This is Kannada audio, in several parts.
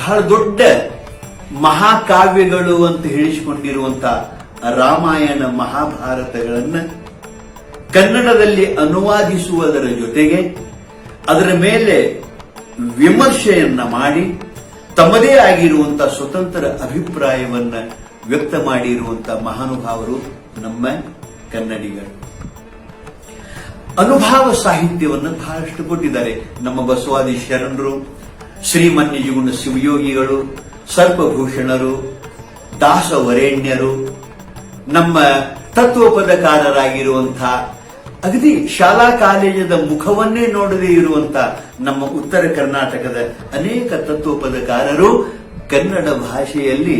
ಬಹಳ ದೊಡ್ಡ ಮಹಾಕಾವ್ಯಗಳು ಅಂತ ಹೇಳಿಸಿಕೊಂಡಿರುವಂತ ರಾಮಾಯಣ ಮಹಾಭಾರತಗಳನ್ನು ಕನ್ನಡದಲ್ಲಿ ಅನುವಾದಿಸುವುದರ ಜೊತೆಗೆ ಅದರ ಮೇಲೆ ವಿಮರ್ಶೆಯನ್ನ ಮಾಡಿ ತಮ್ಮದೇ ಆಗಿರುವಂತಹ ಸ್ವತಂತ್ರ ಅಭಿಪ್ರಾಯವನ್ನ ವ್ಯಕ್ತ ಮಾಡಿರುವಂತಹ ಮಹಾನುಭಾವರು ನಮ್ಮ ಕನ್ನಡಿಗರು. ಅನುಭಾವ ಸಾಹಿತ್ಯವನ್ನು ಬಹಳಷ್ಟು ಕೊಟ್ಟಿದ್ದಾರೆ. ನಮ್ಮ ಬಸವಾದಿ ಶರಣರು, ಶ್ರೀಮನ್ಯಜುಗುಣ ಶಿವಯೋಗಿಗಳು, ಸರ್ಪಭೂಷಣರು, ದಾಸವರೇಣ್ಯರು, ನಮ್ಮ ತತ್ವಪದಕಾರರಾಗಿರುವಂತಹ ಅಗದಿ ಶಾಲಾ ಕಾಲೇಜದ ಮುಖವನ್ನೇ ನೋಡದೇ ಇರುವಂತಹ ನಮ್ಮ ಉತ್ತರ ಕರ್ನಾಟಕದ ಅನೇಕ ತತ್ವಪದಕಾರರು ಕನ್ನಡ ಭಾಷೆಯಲ್ಲಿ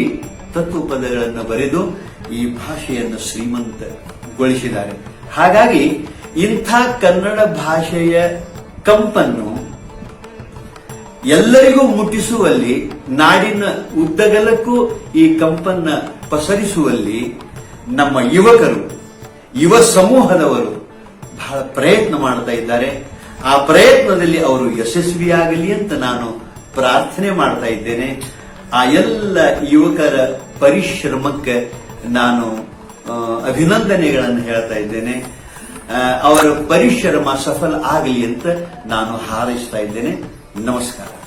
ತತ್ವಪದಗಳನ್ನು ಬರೆದು ಈ ಭಾಷೆಯನ್ನು ಶ್ರೀಮಂತಗೊಳಿಸಿದ್ದಾರೆ. ಹಾಗಾಗಿ ಇಂಥ ಕನ್ನಡ ಭಾಷೆಯ ಕಂಪನ್ನು ಎಲ್ಲರಿಗೂ ಮುಟ್ಟಿಸುವಲ್ಲಿ, ನಾಡಿನ ಉದ್ದಗಲಕ್ಕೂ ಈ ಕಂಪನ್ನ ಪಸರಿಸುವಲ್ಲಿ ನಮ್ಮ ಯುವಕರು, ಯುವ ಸಮೂಹದವರು ಬಹಳ ಪ್ರಯತ್ನ ಮಾಡ್ತಾ ಇದ್ದಾರೆ. ಆ ಪ್ರಯತ್ನದಲ್ಲಿ ಅವರು ಯಶಸ್ವಿಯಾಗಲಿ ಅಂತ ನಾನು ಪ್ರಾರ್ಥನೆ ಮಾಡ್ತಾ ಇದ್ದೇನೆ. ಆ ಎಲ್ಲ ಯುವಕರ ಪರಿಶ್ರಮಕ್ಕೆ ನಾನು ಅಭಿನಂದನೆಗಳನ್ನು ಹೇಳ್ತಾ ಇದ್ದೇನೆ. ಅವರ ಪರಿಶ್ರಮ ಸಫಲ ಆಗಲಿ ಅಂತ ನಾನು ಹಾರೈಸ್ತಾ ಇದ್ದೇನೆ. ನಮಸ್ಕಾರ.